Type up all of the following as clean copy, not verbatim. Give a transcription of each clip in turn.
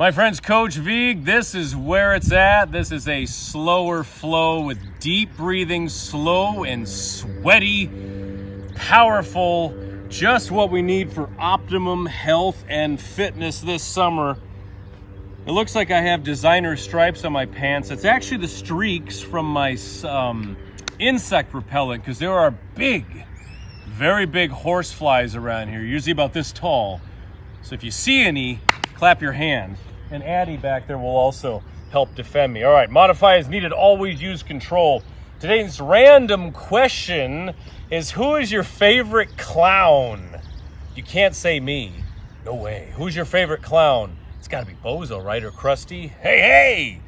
My friends, Coach Vigue, this is where it's at. This is a slower flow with deep breathing, slow and sweaty, powerful, just what we need for optimum health and fitness this summer. It looks like I have designer stripes on my pants. It's actually the streaks from my insect repellent, because there are big, very big horse flies around here, usually about this tall. So if you see any, clap your hands. And Addie back there will also help defend me. All right, modify as needed, always use control. Today's random question is, who is your favorite clown? You can't say me. No way. Who's your favorite clown? It's gotta be Bozo, right? Or Krusty? Hey!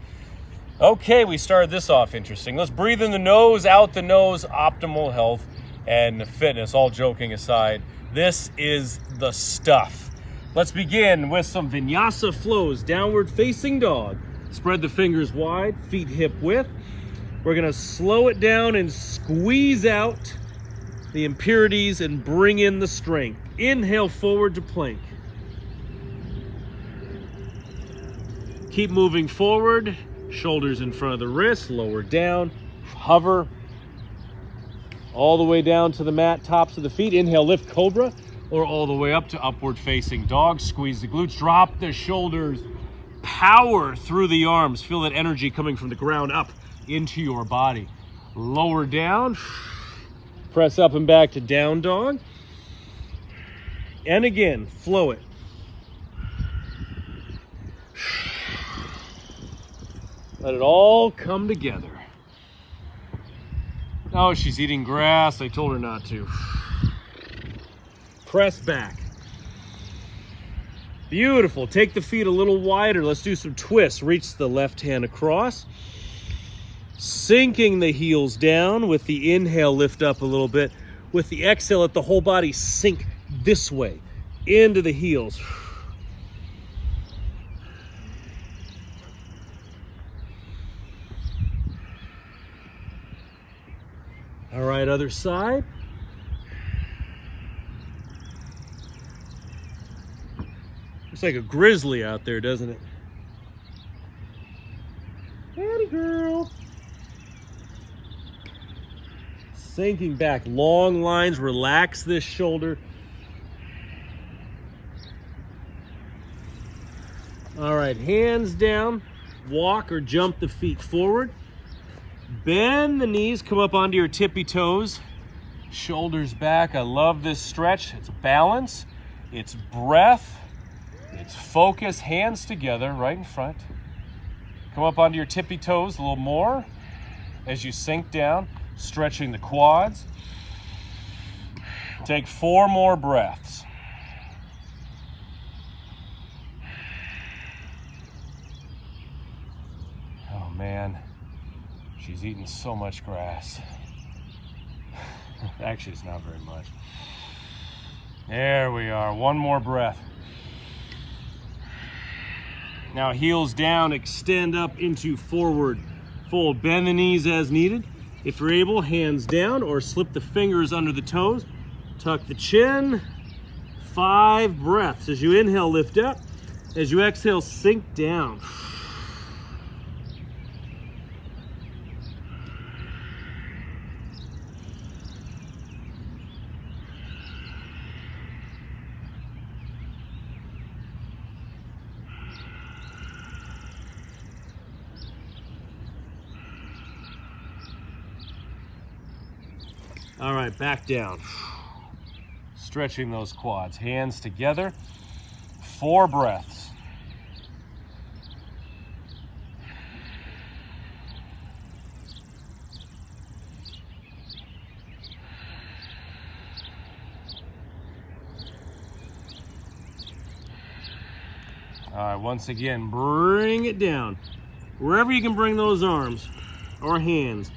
Okay, we started this off interesting. Let's breathe in the nose, out the nose, optimal health and fitness, all joking aside. This is the stuff. Let's begin with some vinyasa flows. Downward facing dog. Spread the fingers wide, feet hip width. We're gonna slow it down and squeeze out the impurities and bring in the strength. Inhale forward to plank. Keep moving forward, shoulders in front of the wrists, lower down, hover all the way down to the mat, tops of the feet. Inhale, lift cobra, or all the way up to upward facing dog. Squeeze the glutes, drop the shoulders, power through the arms. Feel that energy coming from the ground up into your body. Lower down, press up and back to down dog. And again, flow it. Let it all come together. Oh, she's eating grass. I told her not to. Press back. Beautiful. Take the feet a little wider. Let's do some twists. Reach the left hand across. Sinking the heels down. With the inhale, lift up a little bit. With the exhale, let the whole body sink this way into the heels. All right, other side. Looks like a grizzly out there, doesn't it? Howdy, girl. Sinking back, long lines, relax this shoulder. All right, hands down, walk or jump the feet forward. Bend the knees, come up onto your tippy toes. Shoulders back. I love this stretch. It's balance, it's breath, it's focus. Hands together right in front. Come up onto your tippy toes a little more as you sink down, stretching the quads. Take 4 more breaths. Oh man, she's eating so much grass. Actually, it's not very much. There we are. 1 more breath. Now heels down, extend up into forward fold. Bend the knees as needed. If you're able, hands down or slip the fingers under the toes. Tuck the chin. 5 breaths. As you inhale, lift up. As you exhale, sink down. All right, back down. Stretching those quads. Hands together. 4 breaths. All right, once again, bring it down. Wherever you can bring those arms or hands.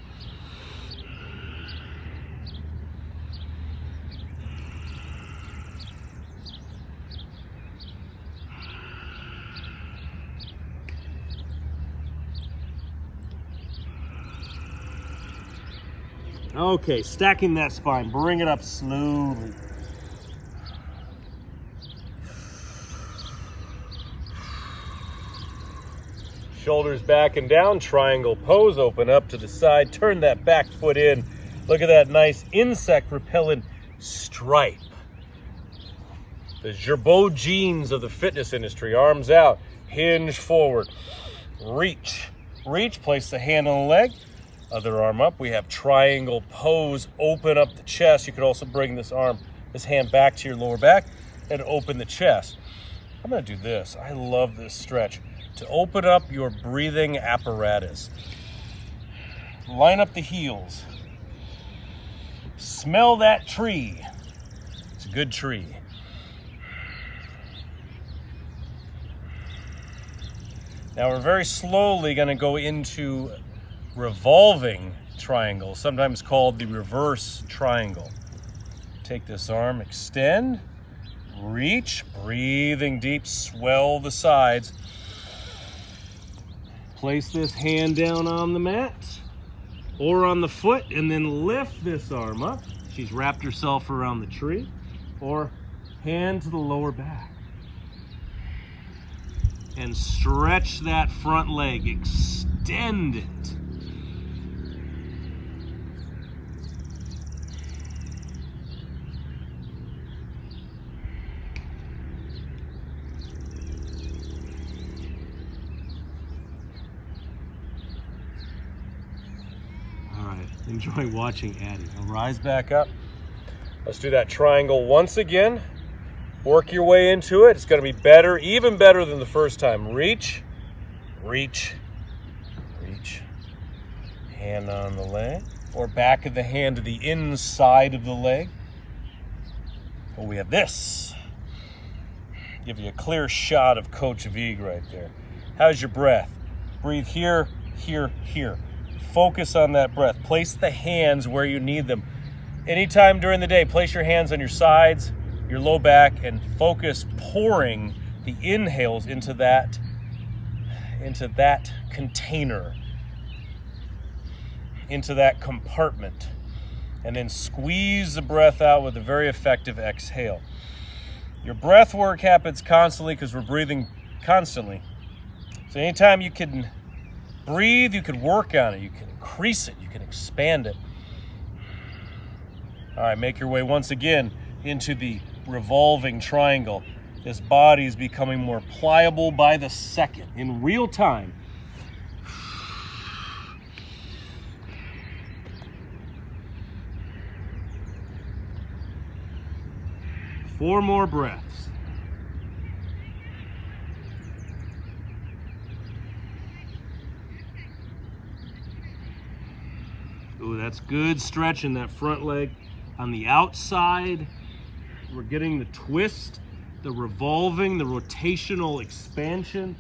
Okay, stacking that spine, bring it up slowly. Shoulders back and down, triangle pose, open up to the side, turn that back foot in. Look at that nice insect repellent stripe. The Gerbeau jeans of the fitness industry. Arms out, hinge forward, reach. Reach, place the hand on the leg, other arm up. We have triangle pose, open up the chest. You could also bring this hand back to your lower back and open the chest. I'm gonna do this. I love this stretch. To open up your breathing apparatus. Line up the heels. Smell that tree. It's a good tree. Now we're very slowly going to go into revolving triangle, sometimes called the reverse triangle. Take this arm, extend, reach, breathing deep, swell the sides. Place this hand down on the mat or on the foot and then lift this arm up. She's wrapped herself around the tree, or hand to the lower back. And stretch that front leg, extend it. All right, enjoy watching Addie. Now rise back up. Let's do that triangle once again. Work your way into it. It's going to be better, even better than the first time. Reach, reach, reach. Hand on the leg, or back of the hand to the inside of the leg. Oh, we have this. Give you a clear shot of Coach Vigue right there. How's your breath? Breathe here, here, here. Focus on that breath. Place the hands where you need them. Anytime during the day, place your hands on your sides, your low back, and focus pouring the inhales into that container, into that compartment, and then squeeze the breath out with a very effective exhale. Your breath work happens constantly because we're breathing constantly. So anytime you can breathe, you can work on it, you can increase it, you can expand it. All right, make your way once again into the revolving triangle. This body is becoming more pliable by the second in real time. Four more breaths. Ooh, that's good stretch in that front leg. On the outside, we're getting the twist, the revolving, the rotational expansion.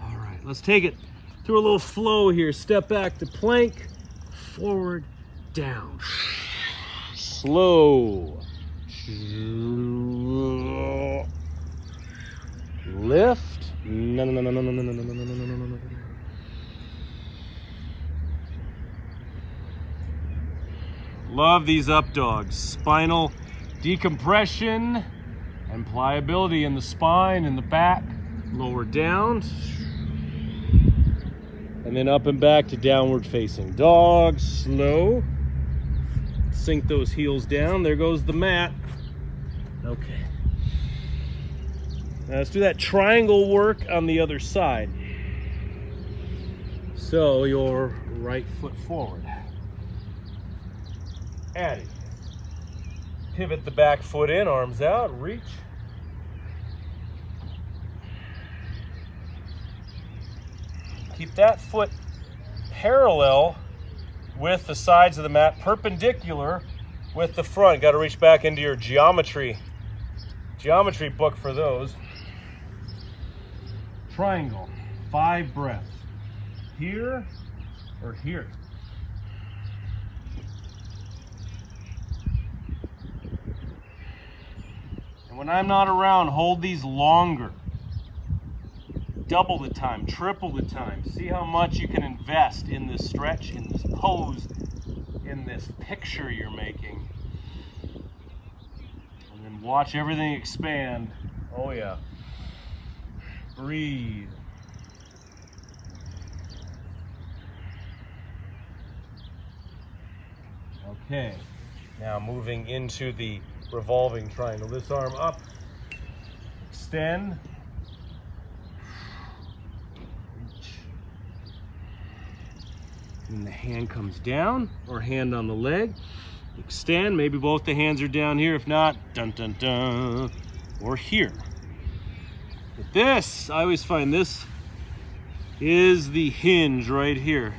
All right, let's take it through a little flow here. Step back to plank, forward, down. Slow. Lift. No. Love these up dogs. Spinal decompression and pliability in the spine and the back. Lower down. And then up and back to downward facing dog. Slow. Sink those heels down. There goes the mat. Okay. Now let's do that triangle work on the other side. So your right foot forward. Addie. Pivot the back foot in, arms out, reach. Keep that foot parallel with the sides of the mat, perpendicular with the front. Got to reach back into your geometry book for those. Triangle, 5 breaths. Here or here. And when I'm not around, hold these longer. Double the time, triple the time. See how much you can invest in this stretch, in this pose, in this picture you're making. And And watch everything expand. Oh yeah. Breathe. Okay, now moving into the revolving triangle. This arm up, extend, reach. And the hand comes down, or hand on the leg. Extend, maybe both the hands are down here. If not, dun dun dun, or here. But this, I always find this is the hinge right here.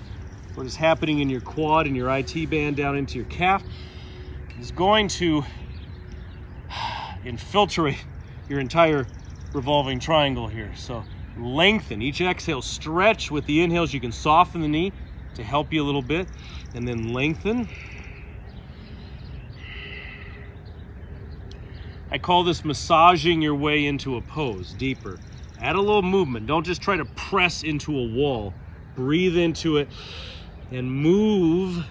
What is happening in your quad and your IT band down into your calf is going to infiltrate your entire revolving triangle here. So lengthen each exhale, stretch with the inhales. You can soften the knee to help you a little bit, and then lengthen. I call this massaging your way into a pose deeper. Add a little movement. Don't just try to press into a wall. Breathe into it and move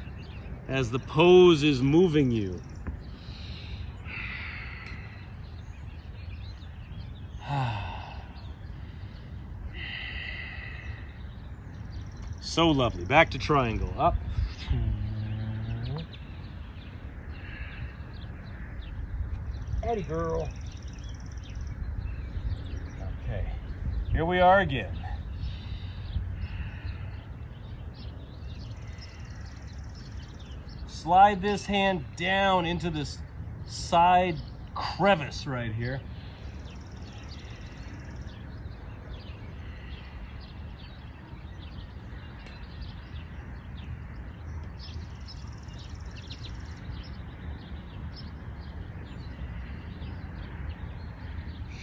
as the pose is moving you. So lovely. Back to triangle. Up. Eddie girl. Okay. Here we are again. Slide this hand down into this side crevice right here.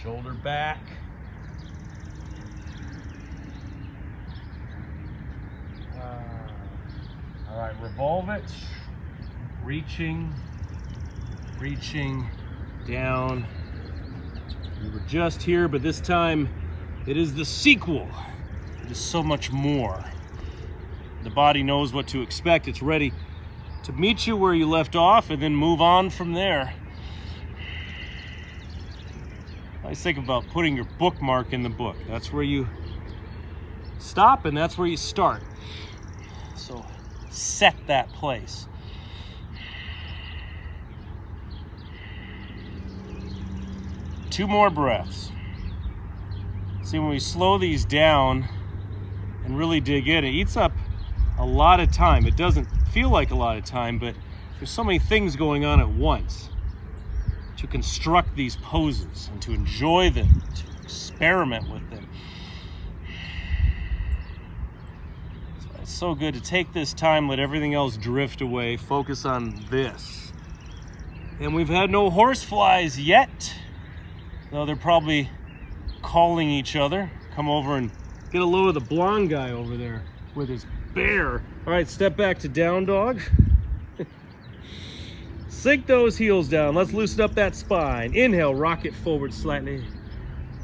Shoulder back. All right, revolve it. Reaching down. We were just here, but this time it is the sequel. It is so much more. The body knows what to expect. It's ready to meet you where you left off and then move on from there. I think about putting your bookmark in the book. That's where you stop and that's where you start. So set that place. Two more breaths. See, when we slow these down and really dig in, it eats up a lot of time. It doesn't feel like a lot of time, but there's so many things going on at once. To construct these poses and to enjoy them, to experiment with them. It's so good to take this time, let everything else drift away, focus on this. And we've had no horseflies yet, though they're probably calling each other. Come over and get a load of the blonde guy over there with his bear. All right, step back to down dog. Sink those heels down. Let's loosen up that spine. Inhale, rock it forward slightly.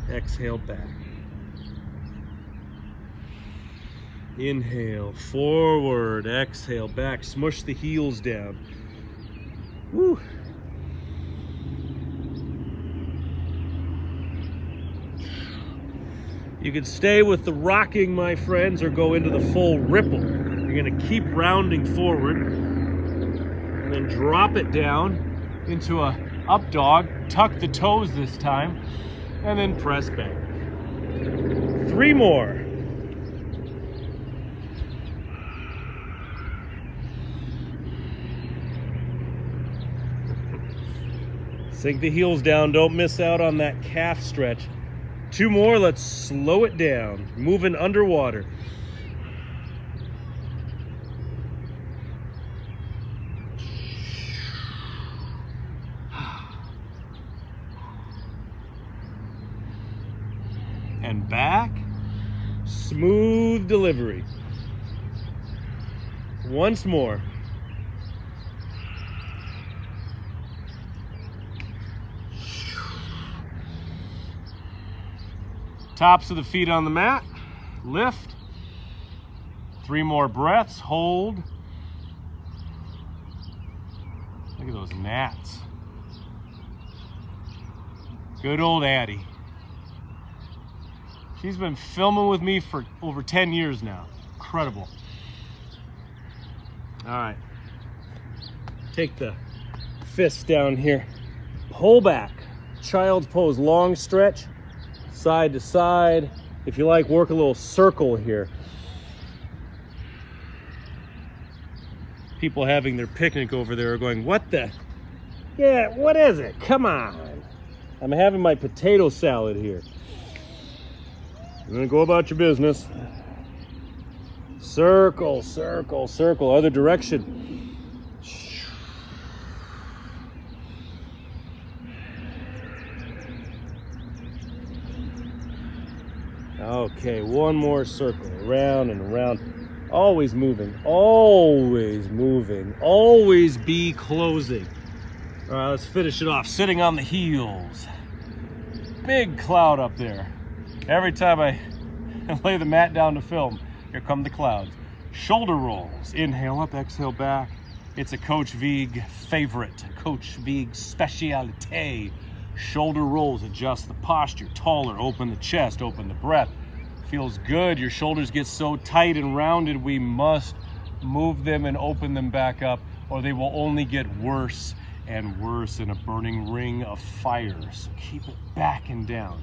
Exhale, back. Inhale, forward. Exhale, back. Smush the heels down. Woo. You can stay with the rocking, my friends, or go into the full ripple. You're going to keep rounding forward. And then drop it down into a up dog, tuck the toes this time, and then press back. 3 more. Sink the heels down, don't miss out on that calf stretch. 2 more, let's slow it down, moving underwater. And back, smooth delivery. Once more. Tops of the feet on the mat, lift. 3 more breaths, hold. Look at those gnats. Good old Addie. She's been filming with me for over 10 years now. Incredible. All right. Take the fist down here. Pull back. Child's pose. Long stretch. Side to side. If you like, work a little circle here. People having their picnic over there are going, what the? Yeah, what is it? Come on. I'm having my potato salad here. You're gonna go about your business. Circle, circle, circle. Other direction. Okay, one more circle. Around and around. Always moving, always moving, always be closing. All right, let's finish it off. Sitting on the heels. Big cloud up there. Every time I lay the mat down to film, here come the clouds. Shoulder rolls. Inhale up, exhale back. It's a Coach Vigue favorite, Coach Vigue specialite. Shoulder rolls, adjust the posture, taller, open the chest, open the breath. Feels good. Your shoulders get so tight and rounded, we must move them and open them back up, or they will only get worse and worse in a burning ring of fire. So keep it back and down.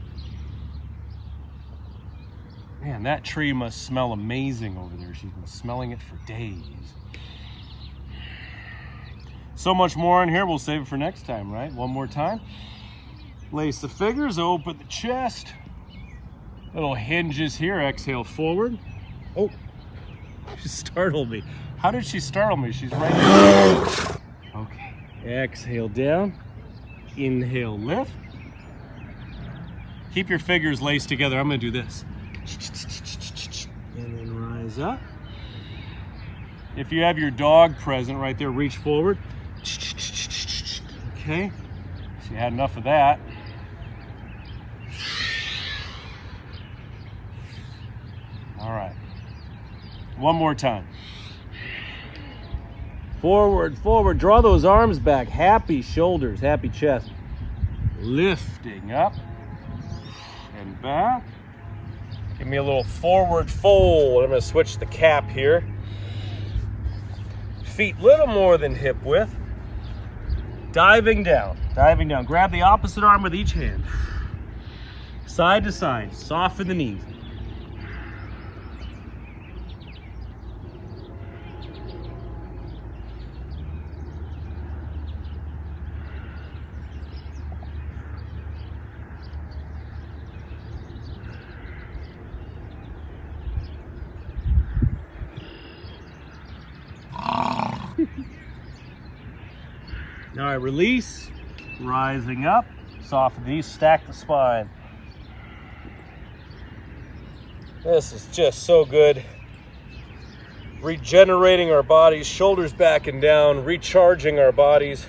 Man, that tree must smell amazing over there. She's been smelling it for days. So much more in here. We'll save it for next time, right? One more time. Lace the fingers, open the chest. Little hinges here. Exhale forward. Oh, she startled me. How did she startle me? She's right there. Okay. Exhale down. Inhale lift. Keep your fingers laced together. I'm going to do this. And then rise up. If you have your dog present right there, reach forward. Okay. So you had enough of that. All right. One more time. Forward, forward. Draw those arms back. Happy shoulders, happy chest. Lifting up and back. Give me a little forward fold. I'm going to switch the cap here. Feet a little more than hip width. Diving down, diving down. Grab the opposite arm with each hand. Side to side. Soften the knees. All right, release, rising up, soften the knees, stack the spine. This is just so good. Regenerating our bodies, shoulders back and down, recharging our bodies.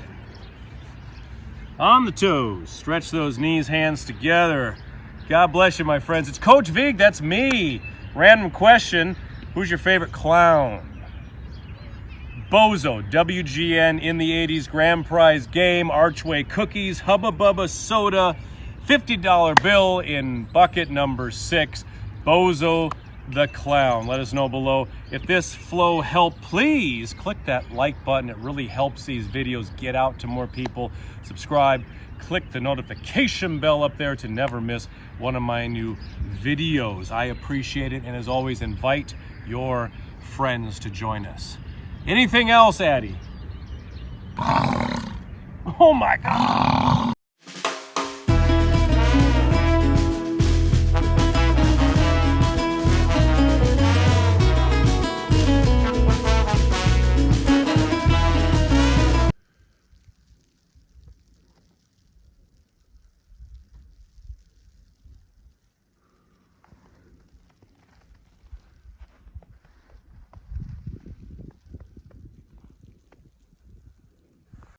On the toes, stretch those knees, hands together. God bless you, my friends. It's Coach Vigue, that's me. Random question, who's your favorite clown? Bozo, WGN in the 80s, grand prize game, Archway cookies, Hubba Bubba soda, $50 bill in bucket number 6, Bozo the clown. Let us know below. If this flow helped, please click that like button. It really helps these videos get out to more people. Subscribe, click the notification bell up there to never miss one of my new videos. I appreciate it, and as always, invite your friends to join us. Anything else, Addie? Oh my God.